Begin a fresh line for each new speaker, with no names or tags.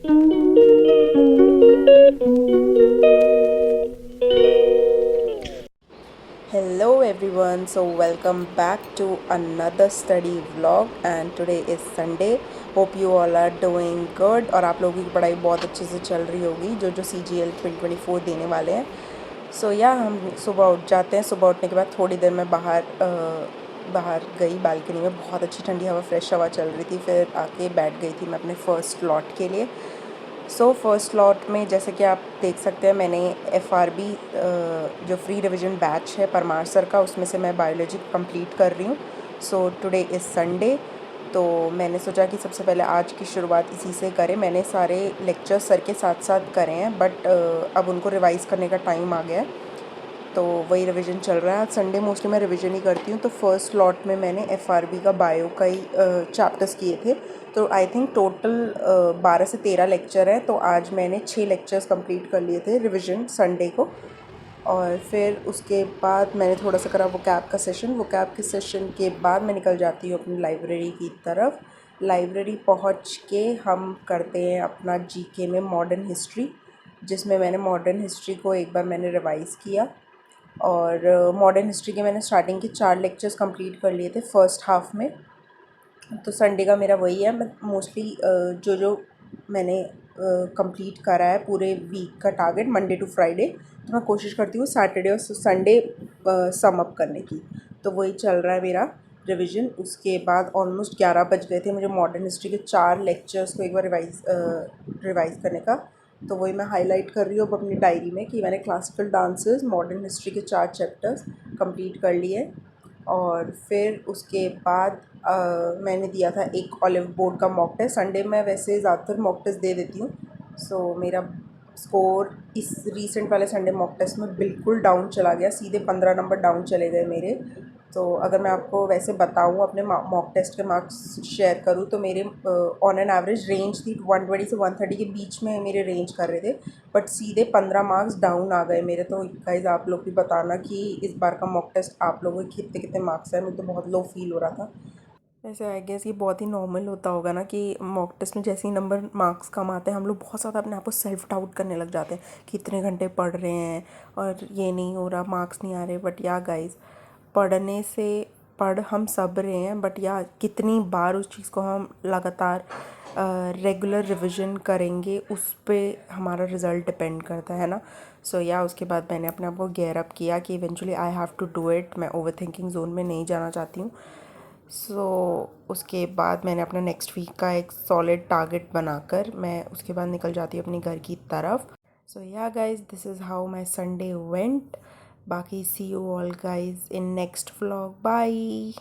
Hello everyone, so welcome back to another study vlog and today is Sunday. Hope you all are doing good और आप लोगों की पढ़ाई बहुत अच्छे से चल रही होगी जो CGL 2024 देने वाले हैं. सो हम सुबह उठ जाते हैं. सुबह उठने के बाद थोड़ी देर में बाहर गई बालकनी में. बहुत अच्छी ठंडी हवा, फ्रेश हवा चल रही थी. फिर आके बैठ गई थी मैं अपने फ़र्स्ट लॉट के लिए. फर्स्ट लॉट में जैसे कि आप देख सकते हैं मैंने FRB जो फ्री रिवीजन बैच है परमार सर का, उसमें से मैं बायोलॉजी कंप्लीट कर रही हूँ. टुडे इज़ संडे, तो मैंने सोचा कि सबसे पहले आज की शुरुआत इसी से करें. मैंने सारे लेक्चर्स सर के साथ साथ करे हैं, बट अब उनको रिवाइज़ करने का टाइम आ गया है, तो वही रिवीजन चल रहा है. आज संडे मोस्टली मैं रिवीजन ही करती हूँ. तो फर्स्ट लॉट में मैंने FRB का बायो का ही चैप्टर्स किए थे. तो आई थिंक टोटल 12 से 13 लेक्चर हैं. तो आज मैंने 6 लेक्चर्स कंप्लीट कर लिए थे रिवीजन संडे को. और फिर उसके बाद मैंने थोड़ा सा करा वो कैब का सेशन. वो कैब के सेशन के बाद मैं निकल जाती हूँ अपनी लाइब्रेरी की तरफ. लाइब्रेरी पहुँच के हम करते हैं अपना GK में मॉडर्न हिस्ट्री, जिसमें मैंने मॉडर्न हिस्ट्री को एक बार मैंने रिवाइज़ किया. और मॉडर्न हिस्ट्री के मैंने स्टार्टिंग के 4 लेक्चर्स कंप्लीट कर लिए थे फर्स्ट हाफ में. तो संडे का मेरा वही है. मैं मोस्टली जो मैंने कंप्लीट करा है पूरे वीक का टारगेट मंडे टू फ्राइडे, तो मैं कोशिश करती हूँ सैटरडे और संडे सम अप करने की. तो वही चल रहा है मेरा रिवीजन. उसके बाद ऑलमोस्ट 11 बज गए थे मुझे मॉडर्न हिस्ट्री के 4 लेक्चर्स को एक बार रिवाइज़ करने का. तो वही मैं हाईलाइट कर रही हूँ अब अपनी डायरी में कि मैंने क्लासिकल डांसेस मॉडर्न हिस्ट्री के 4 चैप्टर्स कंप्लीट कर लिए. और फिर उसके बाद मैंने दिया था एक ऑलिव बोर्ड का मॉक टेस्ट. संडे में वैसे ज़्यादातर मॉक टेस्ट दे देती हूँ. मेरा स्कोर इस रीसेंट वाले संडे मॉक टेस्ट में बिल्कुल डाउन चला गया. सीधे 15 नंबर डाउन चले गए मेरे. तो अगर मैं आपको वैसे बताऊँ, अपने मॉक टेस्ट के मार्क्स शेयर करूँ, तो मेरे ऑन एन एवरेज रेंज थी 120 से 130 के बीच में मेरे रेंज कर रहे थे, बट सीधे 15 मार्क्स डाउन आ गए मेरे. तो गाइज़ आप लोग भी बताना कि इस बार का मॉक टेस्ट आप लोगों के कितने कितने मार्क्स हैं. मुझे तो बहुत लो फील हो रहा था. वैसे आई गेस ये बहुत ही नॉर्मल होता होगा ना कि मॉक टेस्ट में जैसे ही नंबर मार्क्स कम आते हैं हम लोग बहुत ज़्यादा अपने आप को सेल्फ डाउट करने लग जाते हैं कि इतने घंटे पढ़ रहे हैं और ये नहीं हो रहा, मार्क्स नहीं आ रहे. बट या गाइस, पढ़ने से पढ़ हम सब रहे हैं, बट या कितनी बार उस चीज़ को हम लगातार रेगुलर रिवीजन करेंगे उस पे हमारा रिज़ल्ट डिपेंड करता है ना. या उसके बाद मैंने अपने आप को गेयर अप किया कि eventually I have to do it. मैं ओवर थिंकिंग जोन में नहीं जाना चाहती हूँ. उसके बाद मैंने अपना नेक्स्ट वीक का एक सॉलिड टारगेट बनाकर मैं उसके बाद निकल जाती हूँ अपने घर की तरफ. या guys, this is how my Sunday went. बाकी see you all guys in next vlog. Bye.